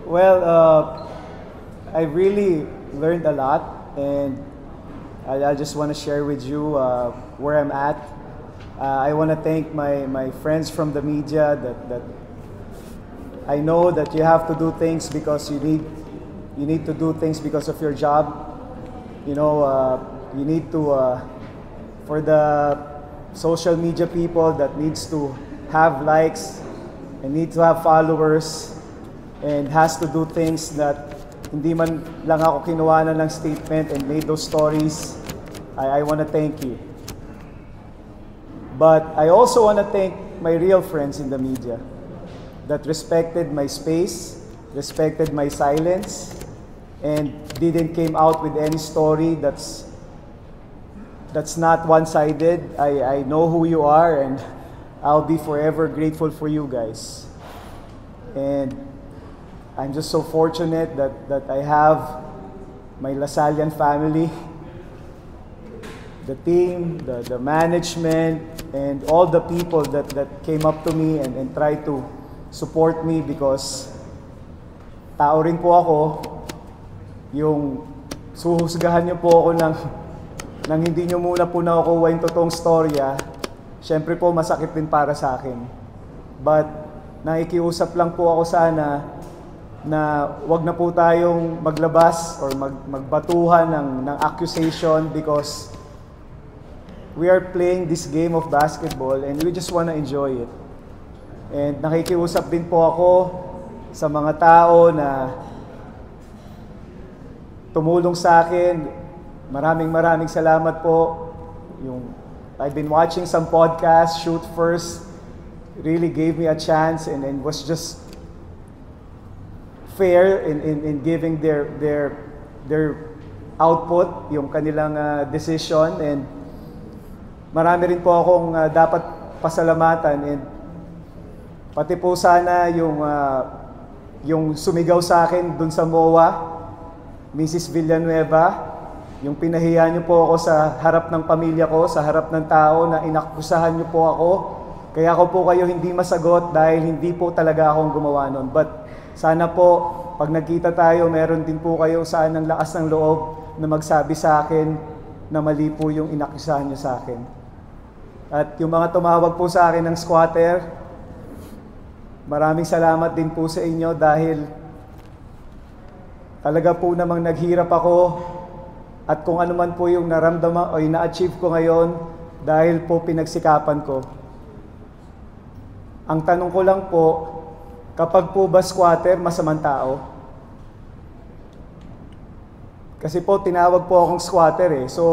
Well, I really learned a lot, and I just want to share with you where I'm at. I want to thank my friends from the media that I know that you have to do things because you need to do things because of your job. You know, you need to for the social media people that needs to have likes and need to have followers and has to do things that hindi man lang ako kinuha ng statement and made those stories. I want to thank you. But I also want to thank my real friends in the media that respected my space, respected my silence, and didn't came out with any story that's not one-sided. I know who you are, and I'll be forever grateful for you guys. And I'm just so fortunate that I have my Lasallian family, the team, the management, and all the people that came up to me and tried to support me because tao rin po ako. Yung suhusgahan niyo po ako nang hindi niyo muna po nakukuha yung totoong storya, syempre po masakit din para sa akin. But nakikiusap lang po ako sana na wag na po tayong maglabas or magbatuhan ng accusation because we are playing this game of basketball and we just want to enjoy it. And nakikiusap din po ako sa mga tao na tumulong sa akin. Maraming salamat po. I've been watching some podcasts, Shoot First really gave me a chance and was just fair in giving their output, yung kanilang decision, and marami rin po akong dapat pasalamatan, and pati po sana yung sumigaw sa akin dun sa MOA, Mrs. Villanueva, yung pinahiya niyo po ako sa harap ng pamilya ko, sa harap ng tao na inakusahan niyo po ako. Kaya ako po kayo hindi masagot dahil hindi po talaga akong gumawa nun. But sana po, pag nagkita tayo, meron din po kayo saan ng lakas ng loob na magsabi sa akin na mali po yung inakusahan niyo sa akin. At yung mga tumawag po sa akin ng squatter, maraming salamat din po sa inyo dahil talaga po namang naghirap ako at kung ano man po yung naramdaman o yung na-achieve ko ngayon dahil po pinagsikapan ko. Ang tanong ko lang po, kapag po ba squatter, masamang tao? Kasi po tinawag po akong squatter so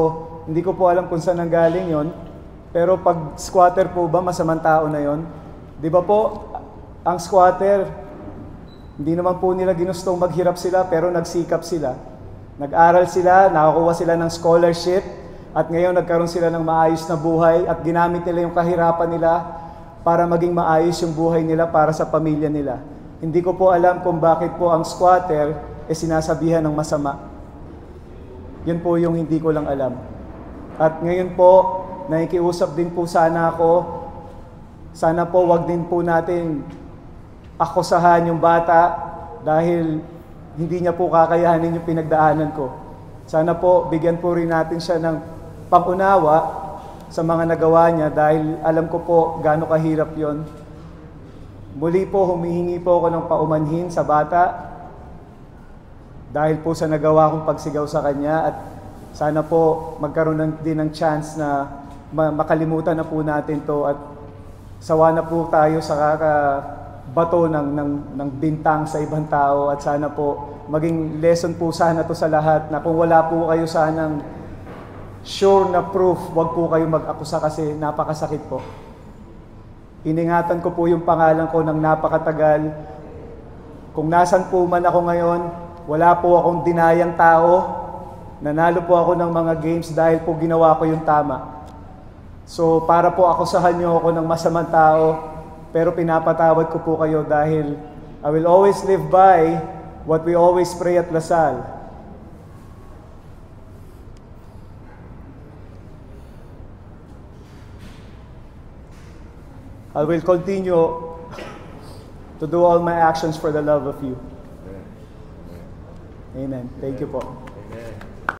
hindi ko po alam kung saan nanggaling yon. Pero pag squatter po ba, masamang tao na yon? Di ba po, ang squatter, hindi naman po nila ginustong maghirap sila pero nagsikap sila. Nag-aral sila, nakakuha sila ng scholarship at ngayon nagkaroon sila ng maayos na buhay at ginamit nila yung kahirapan nila para maging maayos yung buhay nila para sa pamilya nila. Hindi ko po alam kung bakit po ang squatter sinasabihan ng masama. Yun po yung hindi ko lang alam. At ngayon po, nakikiusap din po sana ako, sana po wag din po natin akusahan yung bata dahil hindi niya po kakayanin yung pinagdaanan ko. Sana po bigyan po rin natin siya ng pangunawa sa mga nagawa niya dahil alam ko po gaano kahirap yon. Muli po humihingi po ako ng paumanhin sa bata dahil po sa nagawa kong pagsigaw sa kanya at sana po magkaroon din ng chance na makalimutan na po natin to at sawa na po tayo sa bato ng bintang sa ibang tao at sana po maging lesson po sana to sa lahat na kung wala po kayo sanang sure na proof, wag po kayo mag-akusa kasi napakasakit po. Iningatan ko po yung pangalan ko ng napakatagal. Kung nasan po man ako ngayon, wala po akong dinayang tao. Nanalo po ako ng mga games dahil po ginawa ko yung tama. So para po akusahan niyo ako ng masamang tao, pero pinapatawad ko po kayo dahil I will always live by what we always pray at Lasal. I will continue to do all my actions for the love of you. Amen. Thank you po. Amen.